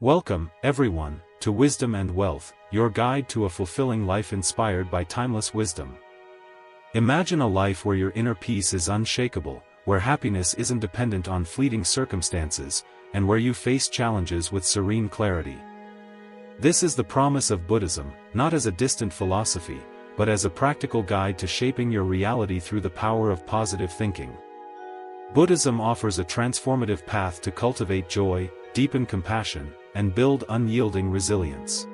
Welcome, everyone, to Wisdom and Wealth, your guide to a fulfilling life inspired by timeless wisdom. Imagine a life where your inner peace is unshakable, where happiness isn't dependent on fleeting circumstances, and where you face challenges with serene clarity. This is the promise of Buddhism, not as a distant philosophy, but as a practical guide to shaping your reality through the power of positive thinking. Buddhism offers a transformative path to cultivate joy, deepen compassion, and build unyielding resilience.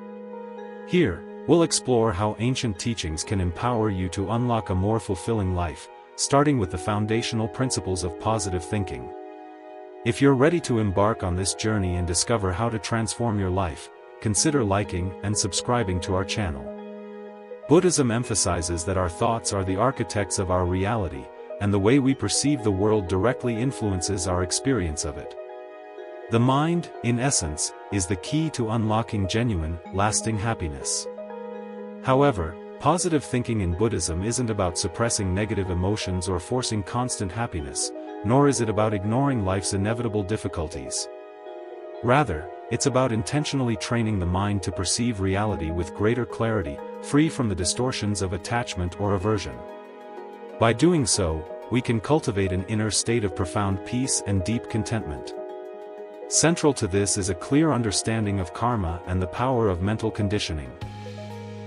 Here, we'll explore how ancient teachings can empower you to unlock a more fulfilling life, starting with the foundational principles of positive thinking. If you're ready to embark on this journey and discover how to transform your life, consider liking and subscribing to our channel. Buddhism emphasizes that our thoughts are the architects of our reality, and the way we perceive the world directly influences our experience of it. The mind, in essence, is the key to unlocking genuine, lasting happiness. However, positive thinking in Buddhism isn't about suppressing negative emotions or forcing constant happiness, nor is it about ignoring life's inevitable difficulties. Rather, it's about intentionally training the mind to perceive reality with greater clarity, free from the distortions of attachment or aversion. By doing so, we can cultivate an inner state of profound peace and deep contentment. Central to this is a clear understanding of karma and the power of mental conditioning.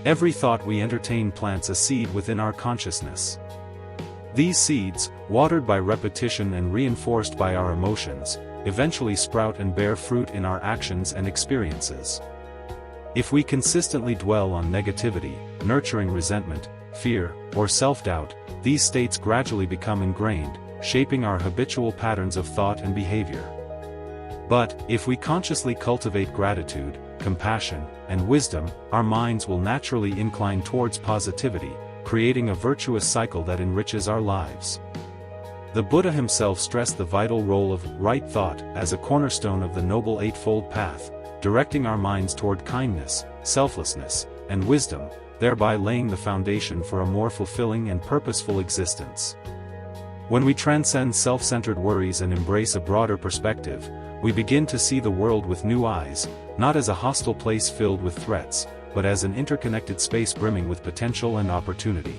Every thought we entertain plants a seed within our consciousness. These seeds, watered by repetition and reinforced by our emotions, eventually sprout and bear fruit in our actions and experiences. If we consistently dwell on negativity, nurturing resentment, fear, or self-doubt, these states gradually become ingrained, shaping our habitual patterns of thought and behavior. But, if we consciously cultivate gratitude, compassion, and wisdom, our minds will naturally incline towards positivity, creating a virtuous cycle that enriches our lives. The Buddha himself stressed the vital role of right thought as a cornerstone of the Noble Eightfold Path, directing our minds toward kindness, selflessness, and wisdom, thereby laying the foundation for a more fulfilling and purposeful existence. When we transcend self-centered worries and embrace a broader perspective, we begin to see the world with new eyes, not as a hostile place filled with threats, but as an interconnected space brimming with potential and opportunity.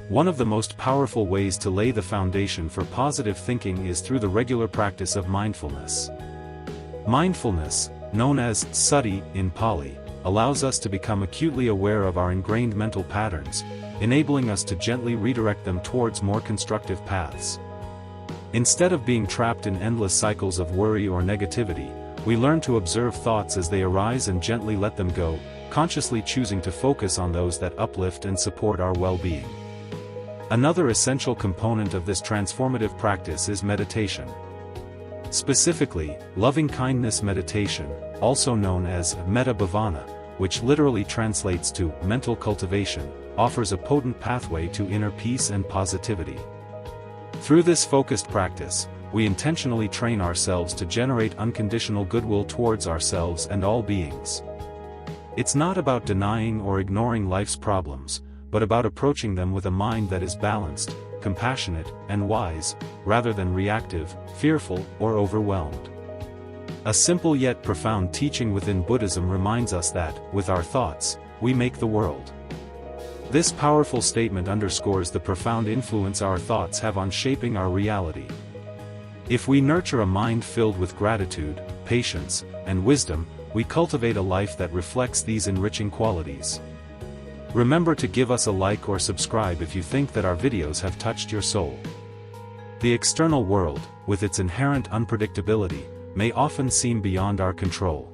One of the most powerful ways to lay the foundation for positive thinking is through the regular practice of mindfulness. Mindfulness, known as sati in Pali, allows us to become acutely aware of our ingrained mental patterns, enabling us to gently redirect them towards more constructive paths. Instead of being trapped in endless cycles of worry or negativity, we learn to observe thoughts as they arise and gently let them go, consciously choosing to focus on those that uplift and support our well-being. Another essential component of this transformative practice is meditation. Specifically, loving-kindness meditation, also known as metta bhavana, which literally translates to mental cultivation, offers a potent pathway to inner peace and positivity. Through this focused practice, we intentionally train ourselves to generate unconditional goodwill towards ourselves and all beings. It's not about denying or ignoring life's problems, but about approaching them with a mind that is balanced, compassionate, and wise, rather than reactive, fearful, or overwhelmed. A simple yet profound teaching within Buddhism reminds us that, with our thoughts, we make the world. This powerful statement underscores the profound influence our thoughts have on shaping our reality. If we nurture a mind filled with gratitude, patience, and wisdom, we cultivate a life that reflects these enriching qualities. Remember to give us a like or subscribe if you think that our videos have touched your soul. The external world, with its inherent unpredictability, may often seem beyond our control.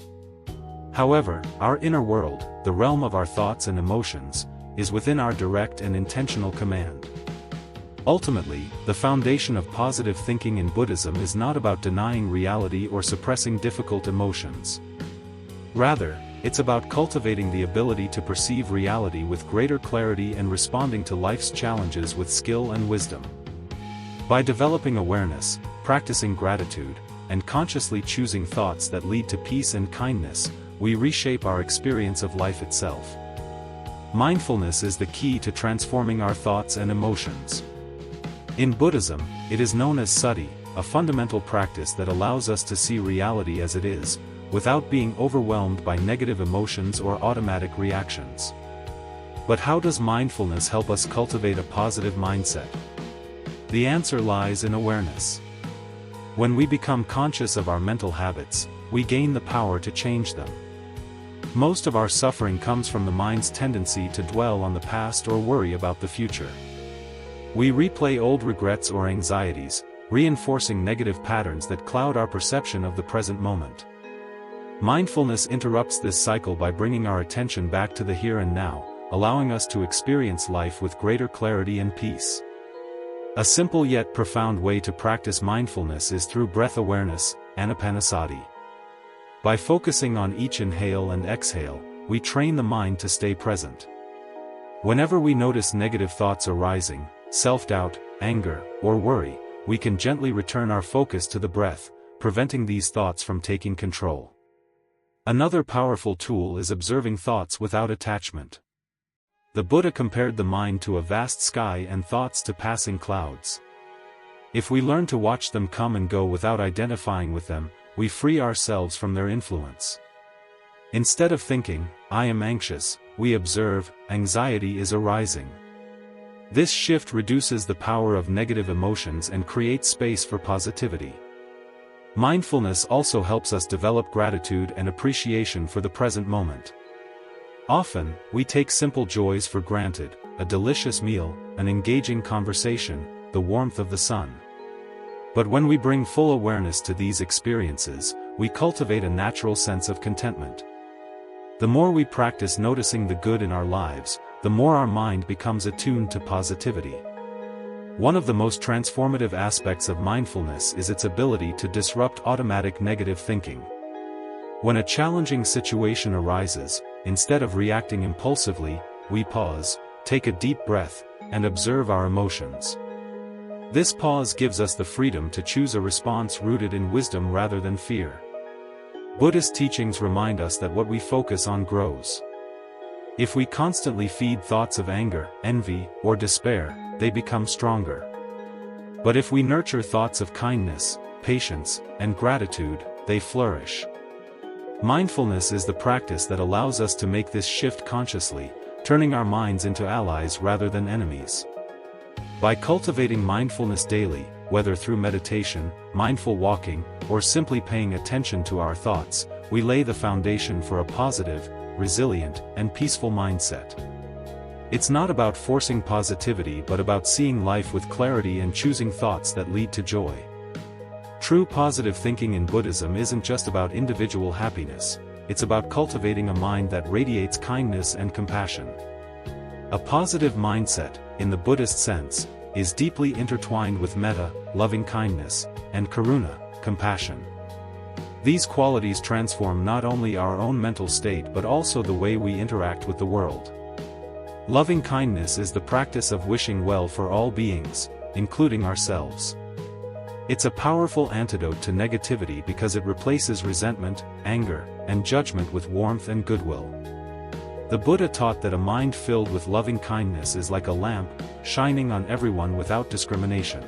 However, our inner world, the realm of our thoughts and emotions, is within our direct and intentional command. Ultimately, the foundation of positive thinking in Buddhism is not about denying reality or suppressing difficult emotions. Rather, it's about cultivating the ability to perceive reality with greater clarity and responding to life's challenges with skill and wisdom. By developing awareness, practicing gratitude, and consciously choosing thoughts that lead to peace and kindness, we reshape our experience of life itself. Mindfulness is the key to transforming our thoughts and emotions. In Buddhism, it is known as sati, a fundamental practice that allows us to see reality as it is, without being overwhelmed by negative emotions or automatic reactions. But how does mindfulness help us cultivate a positive mindset? The answer lies in awareness. When we become conscious of our mental habits, we gain the power to change them. Most of our suffering comes from the mind's tendency to dwell on the past or worry about the future. We replay old regrets or anxieties, reinforcing negative patterns that cloud our perception of the present moment. Mindfulness interrupts this cycle by bringing our attention back to the here and now, allowing us to experience life with greater clarity and peace. A simple yet profound way to practice mindfulness is through breath awareness, anapanasati. By focusing on each inhale and exhale, we train the mind to stay present. Whenever we notice negative thoughts arising, self-doubt, anger, or worry, we can gently return our focus to the breath, preventing these thoughts from taking control. Another powerful tool is observing thoughts without attachment. The Buddha compared the mind to a vast sky and thoughts to passing clouds. If we learn to watch them come and go without identifying with them, we free ourselves from their influence. Instead of thinking, "I am anxious," we observe, "Anxiety is arising." This shift reduces the power of negative emotions and creates space for positivity. Mindfulness also helps us develop gratitude and appreciation for the present moment. Often, we take simple joys for granted: a delicious meal, an engaging conversation, the warmth of the sun. But when we bring full awareness to these experiences, we cultivate a natural sense of contentment. The more we practice noticing the good in our lives, the more our mind becomes attuned to positivity. One of the most transformative aspects of mindfulness is its ability to disrupt automatic negative thinking. When a challenging situation arises, instead of reacting impulsively, we pause, take a deep breath, and observe our emotions. This pause gives us the freedom to choose a response rooted in wisdom rather than fear. Buddhist teachings remind us that what we focus on grows. If we constantly feed thoughts of anger, envy, or despair, they become stronger. But if we nurture thoughts of kindness, patience, and gratitude, they flourish. Mindfulness is the practice that allows us to make this shift consciously, turning our minds into allies rather than enemies. By cultivating mindfulness daily, whether through meditation, mindful walking, or simply paying attention to our thoughts, we lay the foundation for a positive, resilient, and peaceful mindset. It's not about forcing positivity but about seeing life with clarity and choosing thoughts that lead to joy. True positive thinking in Buddhism isn't just about individual happiness, it's about cultivating a mind that radiates kindness and compassion. A positive mindset, in the Buddhist sense, is deeply intertwined with metta, loving kindness, and karuna, compassion. These qualities transform not only our own mental state but also the way we interact with the world. Loving kindness is the practice of wishing well for all beings, including ourselves. It's a powerful antidote to negativity because it replaces resentment, anger, and judgment with warmth and goodwill. The Buddha taught that a mind filled with loving kindness is like a lamp, shining on everyone without discrimination.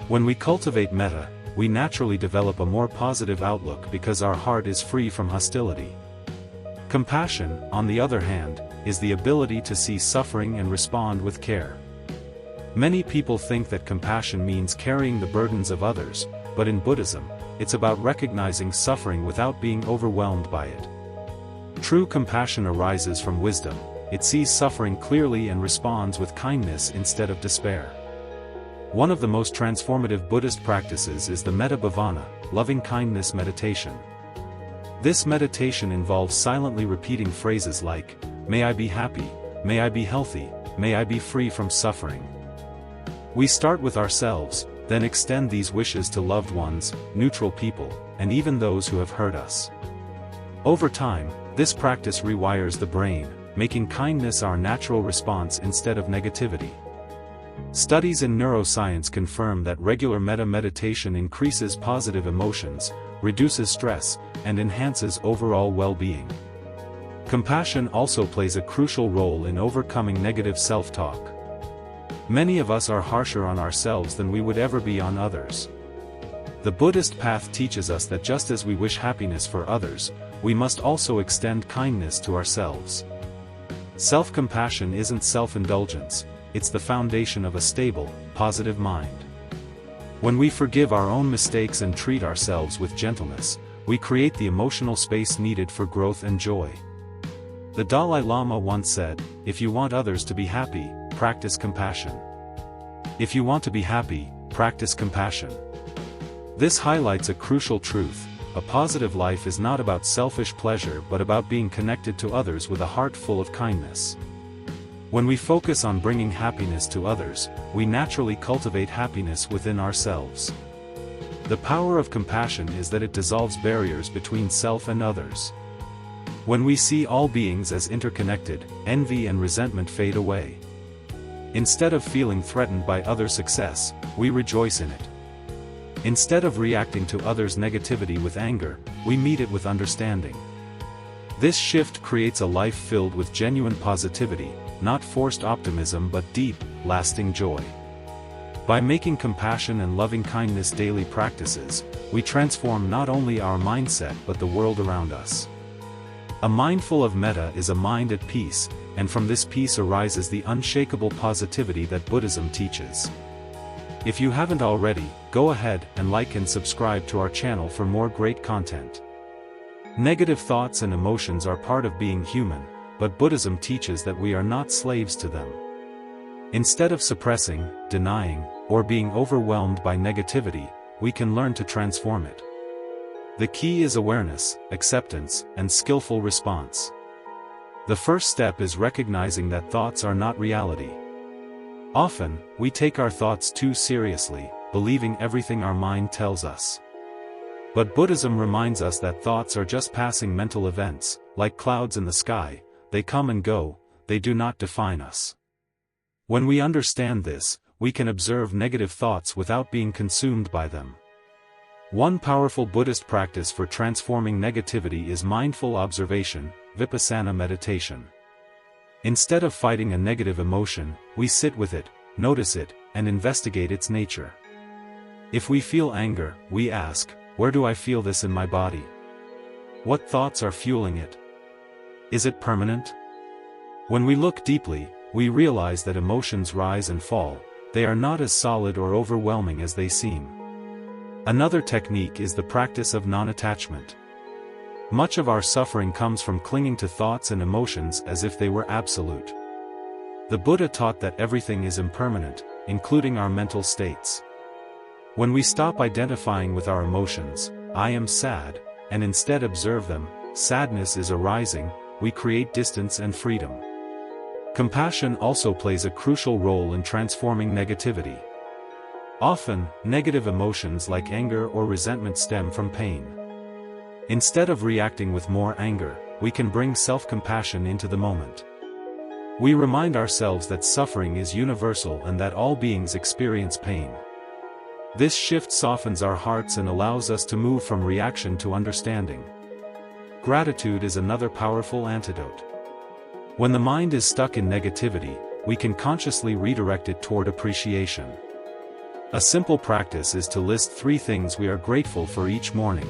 When we cultivate metta, we naturally develop a more positive outlook because our heart is free from hostility. Compassion, on the other hand, is the ability to see suffering and respond with care. Many people think that compassion means carrying the burdens of others, but in Buddhism, it's about recognizing suffering without being overwhelmed by it. True compassion arises from wisdom. It sees suffering clearly and responds with kindness instead of despair. One of the most transformative Buddhist practices is the metta bhavana, loving-kindness meditation. This meditation involves silently repeating phrases like, "May I be happy, may I be healthy, may I be free from suffering." We start with ourselves, then extend these wishes to loved ones, neutral people, and even those who have hurt us. Over time, this practice rewires the brain, making kindness our natural response instead of negativity. Studies in neuroscience confirm that regular metta meditation increases positive emotions, reduces stress, and enhances overall well-being. Compassion also plays a crucial role in overcoming negative self-talk. Many of us are harsher on ourselves than we would ever be on others. The Buddhist path teaches us that just as we wish happiness for others, we must also extend kindness to ourselves. Self-compassion isn't self-indulgence, it's the foundation of a stable, positive mind. When we forgive our own mistakes and treat ourselves with gentleness, we create the emotional space needed for growth and joy. The Dalai Lama once said, "If you want others to be happy, practice compassion. If you want to be happy, practice compassion." This highlights a crucial truth: a positive life is not about selfish pleasure but about being connected to others with a heart full of kindness. When we focus on bringing happiness to others, we naturally cultivate happiness within ourselves. The power of compassion is that it dissolves barriers between self and others. When we see all beings as interconnected, envy and resentment fade away. Instead of feeling threatened by other success, we rejoice in it. Instead of reacting to others' negativity with anger, we meet it with understanding. This shift creates a life filled with genuine positivity, not forced optimism but deep, lasting joy. By making compassion and loving kindness daily practices, we transform not only our mindset but the world around us. A mind full of metta is a mind at peace, and from this peace arises the unshakable positivity that Buddhism teaches. If you haven't already, go ahead and like and subscribe to our channel for more great content. Negative thoughts and emotions are part of being human, but Buddhism teaches that we are not slaves to them. Instead of suppressing, denying, or being overwhelmed by negativity, we can learn to transform it. The key is awareness, acceptance, and skillful response. The first step is recognizing that thoughts are not reality. Often, we take our thoughts too seriously, believing everything our mind tells us. But Buddhism reminds us that thoughts are just passing mental events, like clouds in the sky. They come and go, they do not define us. When we understand this, we can observe negative thoughts without being consumed by them. One powerful Buddhist practice for transforming negativity is mindful observation, vipassana meditation. Instead of fighting a negative emotion, we sit with it, notice it, and investigate its nature. If we feel anger, we ask, where do I feel this in my body? What thoughts are fueling it? Is it permanent? When we look deeply, we realize that emotions rise and fall, they are not as solid or overwhelming as they seem. Another technique is the practice of non-attachment. Much of our suffering comes from clinging to thoughts and emotions as if they were absolute. The Buddha taught that everything is impermanent, including our mental states. When we stop identifying with our emotions, "I am sad," and instead observe them, sadness is arising, we create distance and freedom. Compassion also plays a crucial role in transforming negativity. Often, negative emotions like anger or resentment stem from pain. Instead of reacting with more anger, we can bring self-compassion into the moment. We remind ourselves that suffering is universal and that all beings experience pain. This shift softens our hearts and allows us to move from reaction to understanding. Gratitude is another powerful antidote. When the mind is stuck in negativity, we can consciously redirect it toward appreciation. A simple practice is to list 3 things we are grateful for each morning.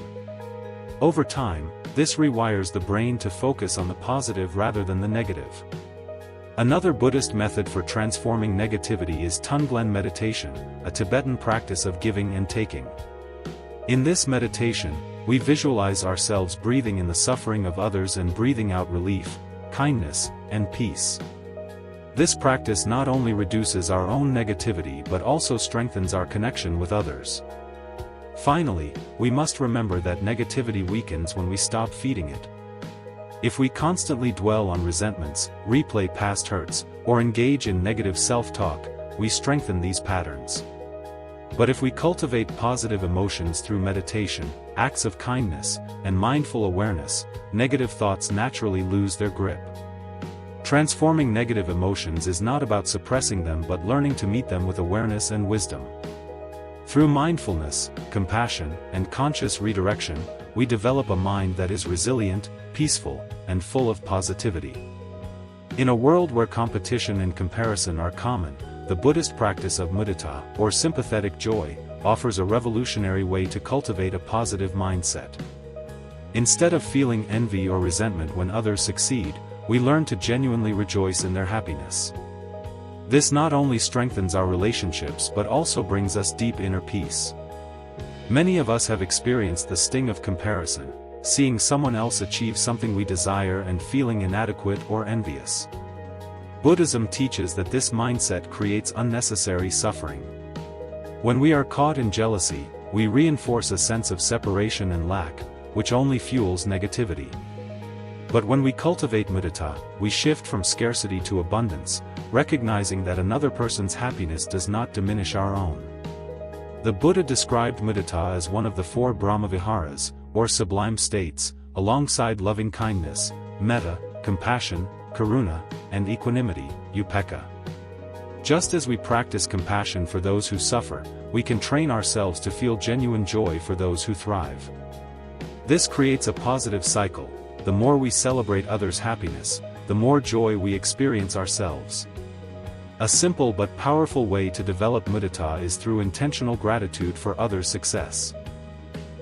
Over time, this rewires the brain to focus on the positive rather than the negative. Another Buddhist method for transforming negativity is Tonglen meditation, a Tibetan practice of giving and taking. In this meditation, we visualize ourselves breathing in the suffering of others and breathing out relief, kindness, and peace. This practice not only reduces our own negativity but also strengthens our connection with others. Finally, we must remember that negativity weakens when we stop feeding it. If we constantly dwell on resentments, replay past hurts, or engage in negative self-talk, we strengthen these patterns. But if we cultivate positive emotions through meditation, acts of kindness, and mindful awareness, negative thoughts naturally lose their grip. Transforming negative emotions is not about suppressing them but learning to meet them with awareness and wisdom. Through mindfulness, compassion, and conscious redirection, we develop a mind that is resilient, peaceful, and full of positivity. In a world where competition and comparison are common, the Buddhist practice of mudita, or sympathetic joy, offers a revolutionary way to cultivate a positive mindset. Instead of feeling envy or resentment when others succeed, we learn to genuinely rejoice in their happiness. This not only strengthens our relationships but also brings us deep inner peace. Many of us have experienced the sting of comparison, seeing someone else achieve something we desire and feeling inadequate or envious. Buddhism teaches that this mindset creates unnecessary suffering. When we are caught in jealousy, we reinforce a sense of separation and lack, which only fuels negativity. But when we cultivate mudita, we shift from scarcity to abundance, recognizing that another person's happiness does not diminish our own. The Buddha described mudita as one of the 4 Brahmaviharas, or sublime states, alongside loving-kindness, metta, compassion, karuna, and equanimity, upekkha. Just as we practice compassion for those who suffer, we can train ourselves to feel genuine joy for those who thrive. This creates a positive cycle. The more we celebrate others' happiness, the more joy we experience ourselves. A simple but powerful way to develop mudita is through intentional gratitude for others' success.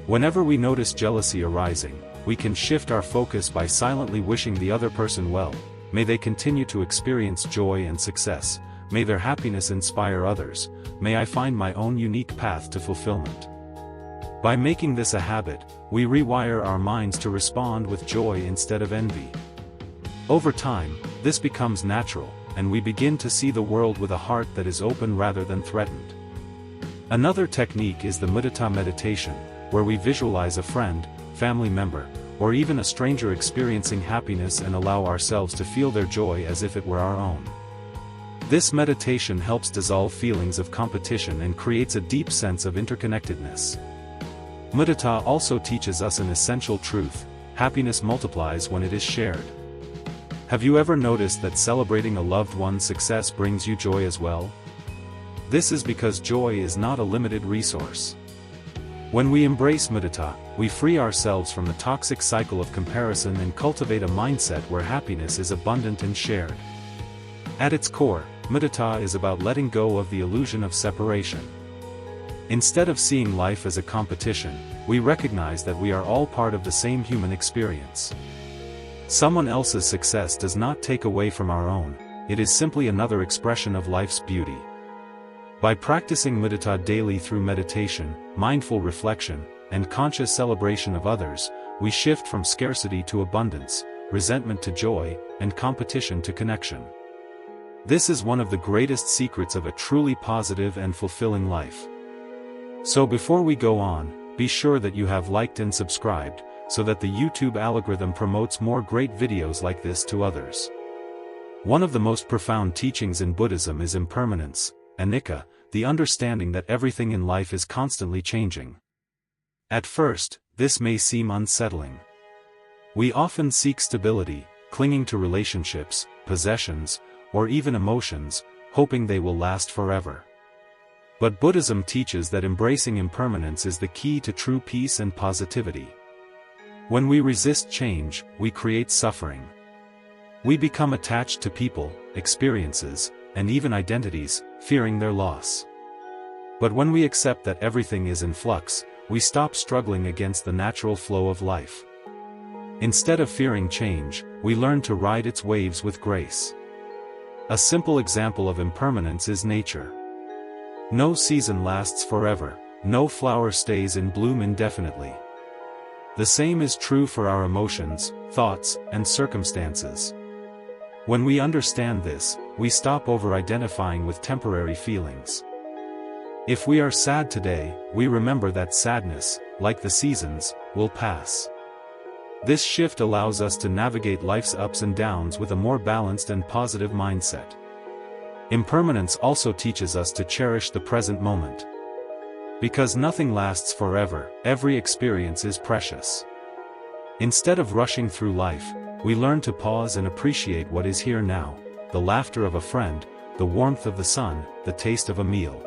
Whenever we notice jealousy arising, we can shift our focus by silently wishing the other person well. May they continue to experience joy and success. May their happiness inspire others. May I find my own unique path to fulfillment. By making this a habit, we rewire our minds to respond with joy instead of envy. Over time, this becomes natural, and we begin to see the world with a heart that is open rather than threatened. Another technique is the mudita meditation, where we visualize a friend, family member, or even a stranger experiencing happiness and allow ourselves to feel their joy as if it were our own. This meditation helps dissolve feelings of competition and creates a deep sense of interconnectedness. Mudita also teaches us an essential truth: happiness multiplies when it is shared. Have you ever noticed that celebrating a loved one's success brings you joy as well? This is because joy is not a limited resource. When we embrace mudita, we free ourselves from the toxic cycle of comparison and cultivate a mindset where happiness is abundant and shared. At its core, mudita is about letting go of the illusion of separation. Instead of seeing life as a competition, we recognize that we are all part of the same human experience. Someone else's success does not take away from our own, it is simply another expression of life's beauty. By practicing mudita daily through meditation, mindful reflection, and conscious celebration of others, we shift from scarcity to abundance, resentment to joy, and competition to connection. This is one of the greatest secrets of a truly positive and fulfilling life. So before we go on, be sure that you have liked and subscribed, so that the YouTube algorithm promotes more great videos like this to others. One of the most profound teachings in Buddhism is impermanence, anicca, the understanding that everything in life is constantly changing. At first, this may seem unsettling. We often seek stability, clinging to relationships, possessions, or even emotions, hoping they will last forever. But Buddhism teaches that embracing impermanence is the key to true peace and positivity. When we resist change, we create suffering. We become attached to people, experiences, and even identities, fearing their loss. But when we accept that everything is in flux, we stop struggling against the natural flow of life. Instead of fearing change, we learn to ride its waves with grace. A simple example of impermanence is nature. No season lasts forever, no flower stays in bloom indefinitely. The same is true for our emotions, thoughts, and circumstances. When we understand this, we stop over-identifying with temporary feelings. If we are sad today, we remember that sadness, like the seasons, will pass. This shift allows us to navigate life's ups and downs with a more balanced and positive mindset. Impermanence also teaches us to cherish the present moment. Because nothing lasts forever, every experience is precious. Instead of rushing through life, we learn to pause and appreciate what is here now: the laughter of a friend, the warmth of the sun, the taste of a meal.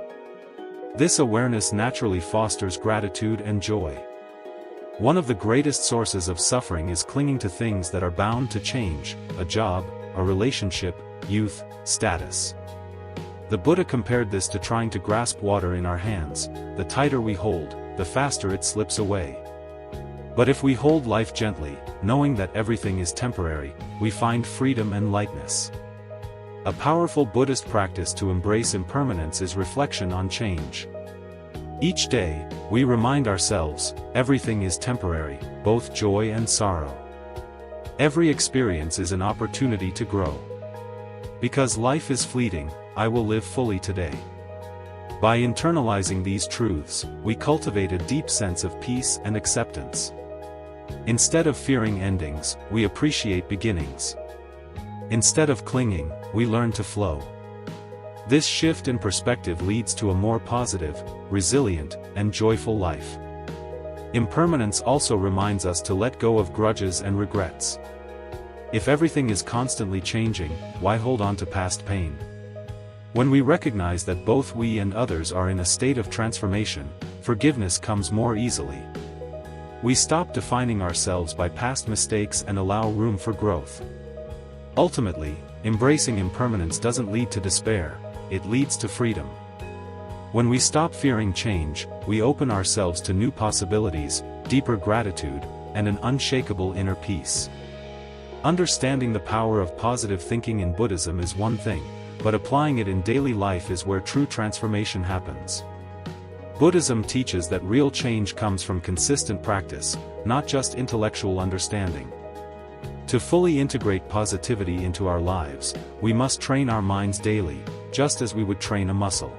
This awareness naturally fosters gratitude and joy. One of the greatest sources of suffering is clinging to things that are bound to change: a job, a relationship, youth, status. The Buddha compared this to trying to grasp water in our hands. The tighter we hold, the faster it slips away. But if we hold life gently, knowing that everything is temporary, we find freedom and lightness. A powerful Buddhist practice to embrace impermanence is reflection on change. Each day, we remind ourselves, everything is temporary, both joy and sorrow. Every experience is an opportunity to grow. Because life is fleeting, I will live fully today. By internalizing these truths, we cultivate a deep sense of peace and acceptance. Instead of fearing endings, we appreciate beginnings. Instead of clinging, we learn to flow. This shift in perspective leads to a more positive, resilient, and joyful life. Impermanence also reminds us to let go of grudges and regrets. If everything is constantly changing, why hold on to past pain? When we recognize that both we and others are in a state of transformation, forgiveness comes more easily. We stop defining ourselves by past mistakes and allow room for growth. Ultimately, embracing impermanence doesn't lead to despair, it leads to freedom. When we stop fearing change, we open ourselves to new possibilities, deeper gratitude, and an unshakable inner peace. Understanding the power of positive thinking in Buddhism is one thing, but applying it in daily life is where true transformation happens. Buddhism teaches that real change comes from consistent practice, not just intellectual understanding. To fully integrate positivity into our lives, we must train our minds daily, just as we would train a muscle.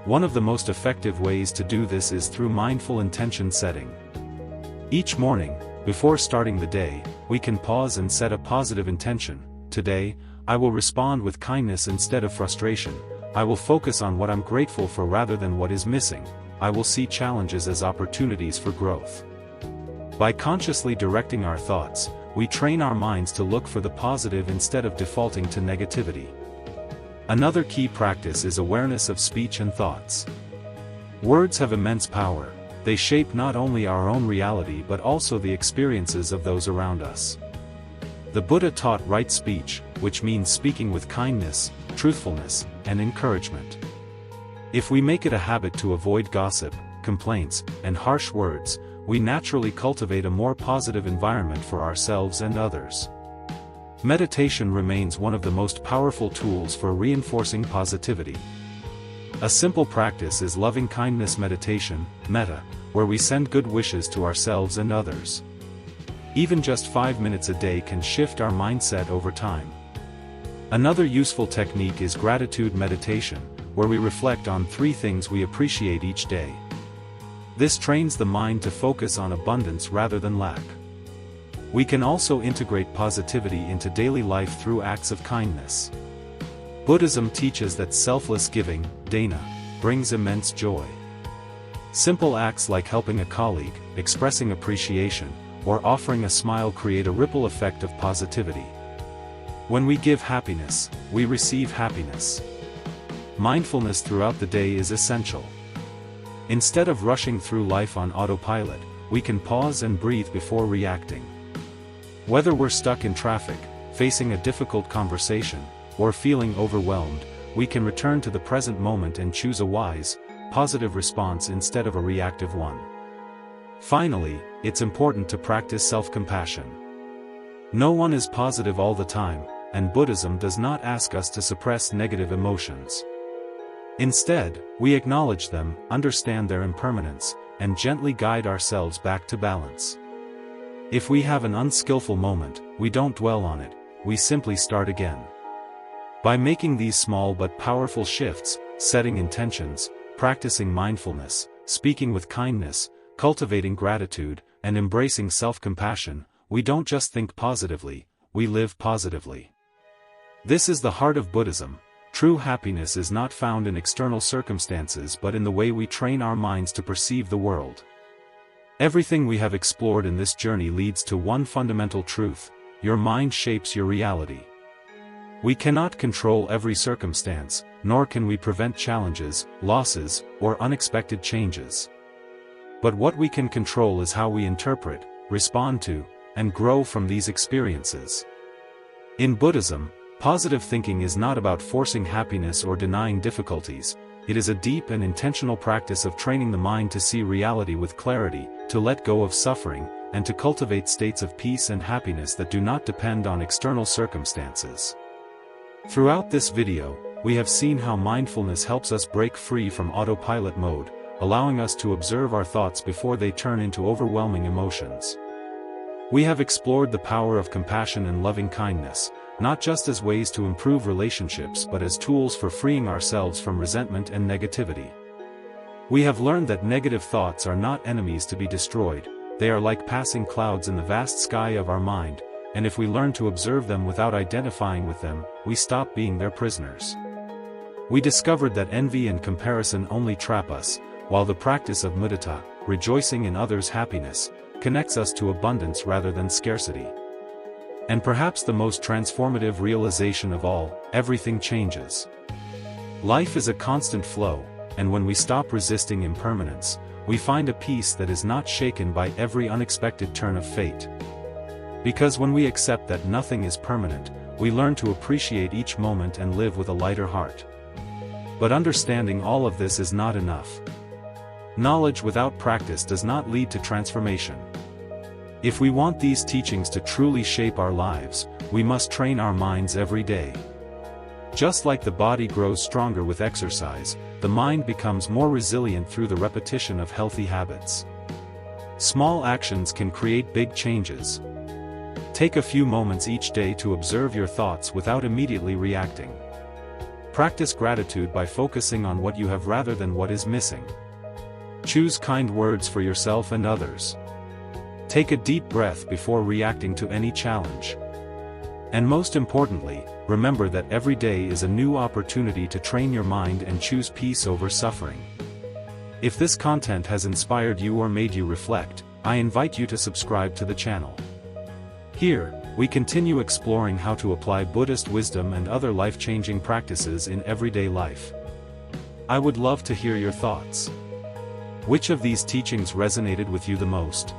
One of the most effective ways to do this is through mindful intention setting. Each morning, before starting the day, we can pause and set a positive intention. Today, I will respond with kindness instead of frustration. I will focus on what I'm grateful for rather than what is missing. I will see challenges as opportunities for growth. By consciously directing our thoughts, we train our minds to look for the positive instead of defaulting to negativity. Another key practice is awareness of speech and thoughts. Words have immense power. They shape not only our own reality but also the experiences of those around us. The Buddha taught right speech, which means speaking with kindness, truthfulness, and encouragement. If we make it a habit to avoid gossip, complaints, and harsh words, we naturally cultivate a more positive environment for ourselves and others. Meditation remains one of the most powerful tools for reinforcing positivity. A simple practice is loving kindness meditation, metta, where we send good wishes to ourselves and others. Even just 5 minutes a day can shift our mindset over time. Another useful technique is gratitude meditation, where we reflect on 3 things we appreciate each day. This trains the mind to focus on abundance rather than lack. We can also integrate positivity into daily life through acts of kindness. Buddhism teaches that selfless giving, dana, brings immense joy. Simple acts like helping a colleague, expressing appreciation, or offering a smile create a ripple effect of positivity. When we give happiness, we receive happiness. Mindfulness throughout the day is essential. Instead of rushing through life on autopilot, we can pause and breathe before reacting. Whether we're stuck in traffic, facing a difficult conversation, or feeling overwhelmed, we can return to the present moment and choose a wise, positive response instead of a reactive one. Finally, it's important to practice self-compassion. No one is positive all the time, and Buddhism does not ask us to suppress negative emotions. Instead, we acknowledge them, understand their impermanence, and gently guide ourselves back to balance. If we have an unskillful moment, we don't dwell on it, we simply start again. By making these small but powerful shifts, setting intentions, practicing mindfulness, speaking with kindness, cultivating gratitude, and embracing self-compassion, we don't just think positively, we live positively. This is the heart of Buddhism. True happiness is not found in external circumstances but in the way we train our minds to perceive the world. Everything we have explored in this journey leads to one fundamental truth: your mind shapes your reality. We cannot control every circumstance, nor can we prevent challenges, losses, or unexpected changes. But what we can control is how we interpret, respond to, and grow from these experiences. In Buddhism, Positive thinking is not about forcing happiness or denying difficulties. It is a deep and intentional practice of training the mind to see reality with clarity, to let go of suffering, and to cultivate states of peace and happiness that do not depend on external circumstances. Throughout this video, we have seen how mindfulness helps us break free from autopilot mode, allowing us to observe our thoughts before they turn into overwhelming emotions. We have explored the power of compassion and loving kindness, not just as ways to improve relationships but as tools for freeing ourselves from resentment and negativity. We have learned that negative thoughts are not enemies to be destroyed, they are like passing clouds in the vast sky of our mind, and if we learn to observe them without identifying with them, we stop being their prisoners. We discovered that envy and comparison only trap us, while the practice of mudita, rejoicing in others' happiness, connects us to abundance rather than scarcity. And perhaps the most transformative realization of all, everything changes. Life is a constant flow, and when we stop resisting impermanence, we find a peace that is not shaken by every unexpected turn of fate. Because when we accept that nothing is permanent, we learn to appreciate each moment and live with a lighter heart. But understanding all of this is not enough. Knowledge without practice does not lead to transformation. If we want these teachings to truly shape our lives, we must train our minds every day. Just like the body grows stronger with exercise, the mind becomes more resilient through the repetition of healthy habits. Small actions can create big changes. Take a few moments each day to observe your thoughts without immediately reacting. Practice gratitude by focusing on what you have rather than what is missing. Choose kind words for yourself and others. Take a deep breath before reacting to any challenge. And most importantly, remember that every day is a new opportunity to train your mind and choose peace over suffering. If this content has inspired you or made you reflect, I invite you to subscribe to the channel. Here, we continue exploring how to apply Buddhist wisdom and other life-changing practices in everyday life. I would love to hear your thoughts. Which of these teachings resonated with you the most?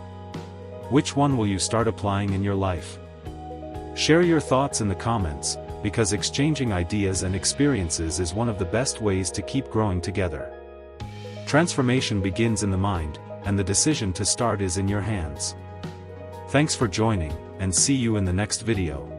Which one will you start applying in your life? Share your thoughts in the comments, because exchanging ideas and experiences is one of the best ways to keep growing together. Transformation begins in the mind, and the decision to start is in your hands. Thanks for joining, and see you in the next video.